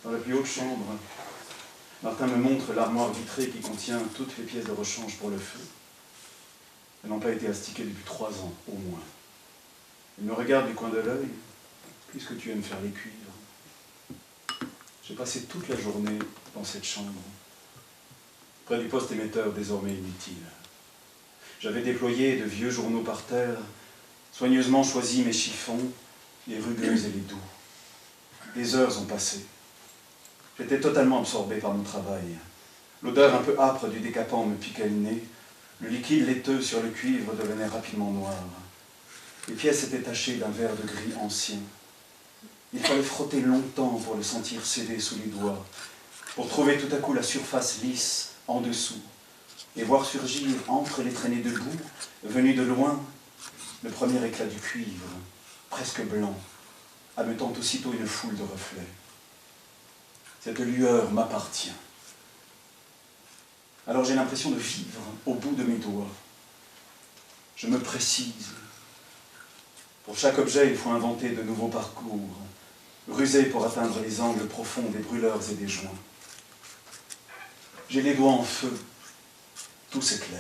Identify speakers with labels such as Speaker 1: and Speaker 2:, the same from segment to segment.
Speaker 1: Dans la plus haute chambre, Martin me montre l'armoire vitrée qui contient toutes les pièces de rechange pour le feu. Elles n'ont pas été astiquées depuis 3 ans, au moins. Il me regarde du coin de l'œil, puisque tu aimes faire les cuivres. J'ai passé toute la journée dans cette chambre, près du poste émetteur désormais inutile. J'avais déployé de vieux journaux par terre, soigneusement choisi mes chiffons, les rugueux et les doux. Des heures ont passé. J'étais totalement absorbé par mon travail. L'odeur un peu âpre du décapant me piquait le nez. Le liquide laiteux sur le cuivre devenait rapidement noir. Les pièces étaient tachées d'un vert de gris ancien. Il fallait frotter longtemps pour le sentir céder sous les doigts, pour trouver tout à coup la surface lisse en dessous, et voir surgir entre les traînées de boue, venues de loin, le premier éclat du cuivre, presque blanc, amettant aussitôt une foule de reflets. Cette lueur m'appartient. Alors j'ai l'impression de vivre au bout de mes doigts. Je me précise. Pour chaque objet, il faut inventer de nouveaux parcours, ruser pour atteindre les angles profonds des brûleurs et des joints. J'ai les doigts en feu, tout s'éclaire.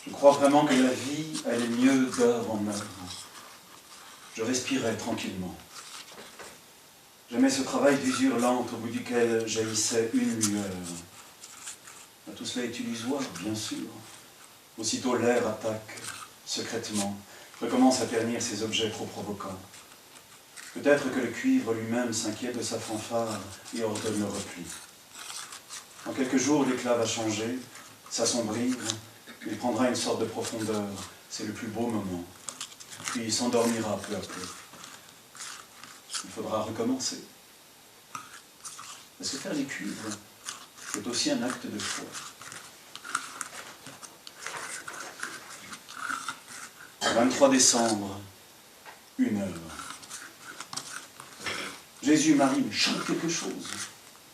Speaker 1: Je crois vraiment que la vie allait mieux d'heure en heure. Je respirais tranquillement. J'aimais ce travail d'usure lente au bout duquel jaillissait une lueur. Tout cela est illusoire, bien sûr. Aussitôt l'air attaque, secrètement, recommence à ternir ces objets trop provocants. Peut-être que le cuivre lui-même s'inquiète de sa fanfare et ordonne le repli. En quelques jours, l'éclat va changer, s'assombrir. Il prendra une sorte de profondeur, c'est le plus beau moment, puis il s'endormira peu à peu. Il faudra recommencer. Parce que faire les cuivres, c'est aussi un acte de foi. 23 décembre, 1 heure. Jésus, Marie, mais chante quelque chose.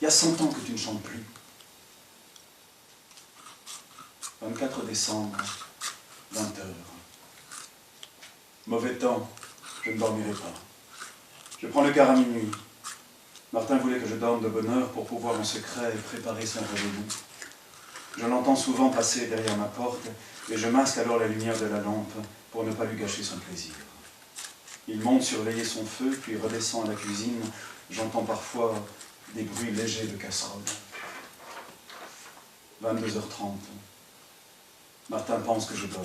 Speaker 1: Il y a 100 ans que tu ne chantes plus. 24 décembre, 20 heures. Mauvais temps, je ne dormirai pas. Je prends le car à minuit. Martin voulait que je dorme de bonne heure pour pouvoir en secret préparer son rendez-vous. Je l'entends souvent passer derrière ma porte et je masque alors la lumière de la lampe pour ne pas lui gâcher son plaisir. Il monte surveiller son feu, puis redescend à la cuisine. J'entends parfois des bruits légers de casserole. 22h30. Martin pense que je dors.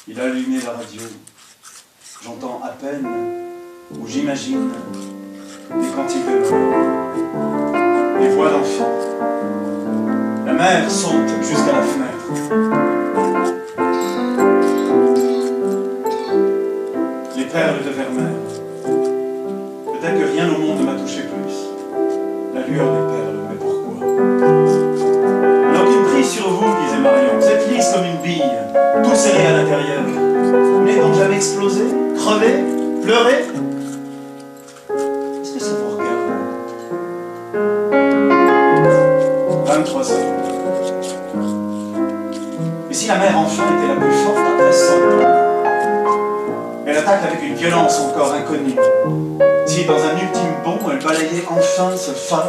Speaker 1: Il a allumé la radio. J'entends à peine, ou j'imagine, des cantiques de Noël, des voix d'enfants. La mère saute jusqu'à la fenêtre. Les perles de Vermeer. Peut-être que rien au monde ne m'a touché plus. La lueur des perles, mais pourquoi? Alors qu'il prie sur vous, disait Marion, vous êtes lisse comme une bille, tout serré à l'intérieur. Vous n'êtes donc jamais explosé, crevé, pleuré? Est-ce que ça vous regarde? 23 heures. Et si la mère enfin était la plus forte après 100 ans? Elle attaque avec une violence encore inconnue. Si dans un ultime bond, elle balayait enfin ce phare,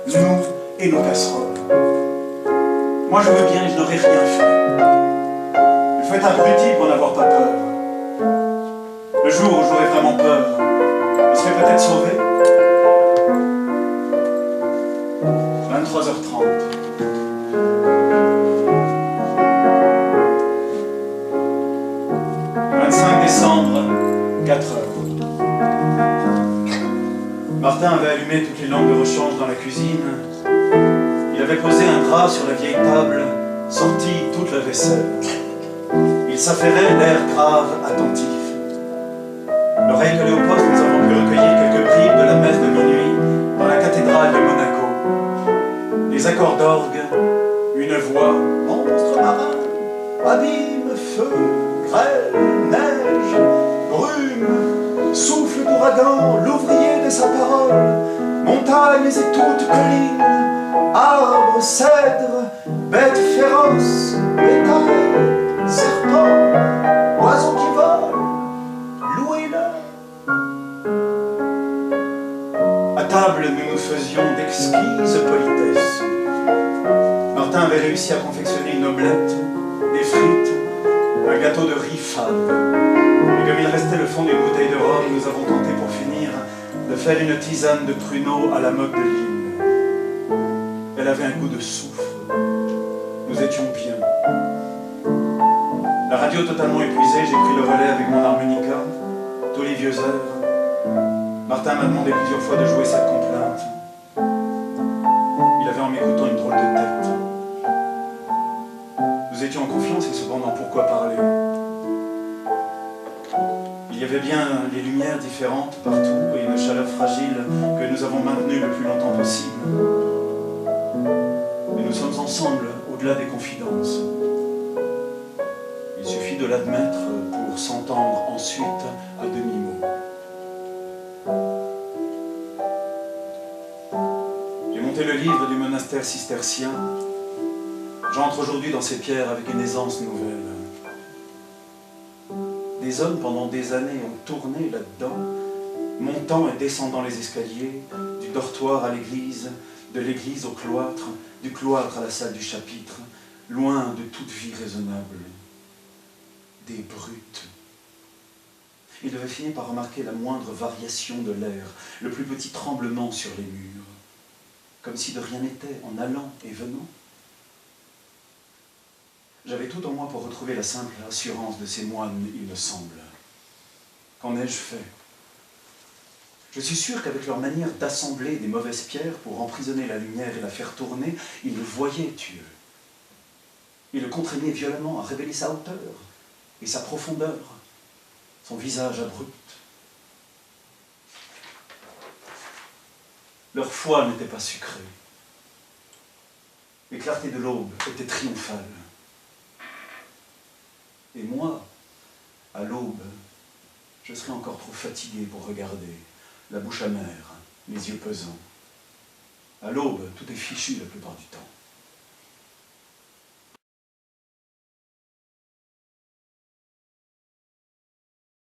Speaker 1: nous et nos casseroles. Moi je veux bien et je n'aurais rien fait. Il faut être abruti pour n'avoir pas peur. Le jour où j'aurais vraiment peur, je serais peut-être sauvé. 23h30. Décembre, 4h. Martin avait allumé toutes les lampes de rechange dans la cuisine. Il avait posé un drap sur la vieille table, sorti toute la vaisselle. Il s'affairait, l'air grave, attentif. L'oreille collée au poste, nous avons pu recueillir quelques bribes de la messe de minuit dans la cathédrale de Monaco. Des accords d'orgue, une voix, monstre marin, abîme, feu, grêle, neige, brume, souffle d'ouragan, l'ouvrier de sa parole, montagnes et toutes collines, arbres, cèdres, bêtes féroces, bétail, serpents, oiseaux qui volent, louez-le. À table, nous nous faisions d'exquises politesses. Martin avait réussi à confectionner une omelette, des frites, un gâteau de riz fade. Et comme il restait le fond d'une bouteille de rhum, nous avons tenté pour finir de faire une tisane de pruneaux à la mode de l'île. Elle avait un goût de soufre. Nous étions bien. La radio totalement épuisée, j'ai pris le relais avec mon harmonica, tous les vieux airs. Martin m'a demandé plusieurs fois de jouer cette complainte. Il avait en m'écoutant une drôle de tête. Nous étions en confiance et cependant pourquoi parler? Il y avait bien les lumières différentes partout et une chaleur fragile que nous avons maintenue le plus longtemps possible. Mais nous sommes ensemble au-delà des confidences. Il suffit de l'admettre pour s'entendre ensuite à demi-mot. J'ai monté le livre du monastère cistercien. J'entre aujourd'hui dans ces pierres avec une aisance nouvelle. Des hommes, pendant des années, ont tourné là-dedans, montant et descendant les escaliers, du dortoir à l'église, de l'église au cloître, du cloître à la salle du chapitre, loin de toute vie raisonnable. Des brutes. Ils devaient finir par remarquer la moindre variation de l'air, le plus petit tremblement sur les murs, comme si de rien n'était en allant et venant. J'avais tout en moi pour retrouver la simple assurance de ces moines, il me semble. Qu'en ai-je fait? Je suis sûr qu'avec leur manière d'assembler des mauvaises pierres pour emprisonner la lumière et la faire tourner, ils le voyaient, Dieu. Ils le contraignaient violemment à révéler sa hauteur et sa profondeur, son visage abrupt. Leur foi n'était pas sucrée. Les clartés de l'aube étaient triomphales. Et moi, à l'aube, je serais encore trop fatigué pour regarder, la bouche amère, les yeux pesants. À l'aube, tout est fichu la plupart du temps.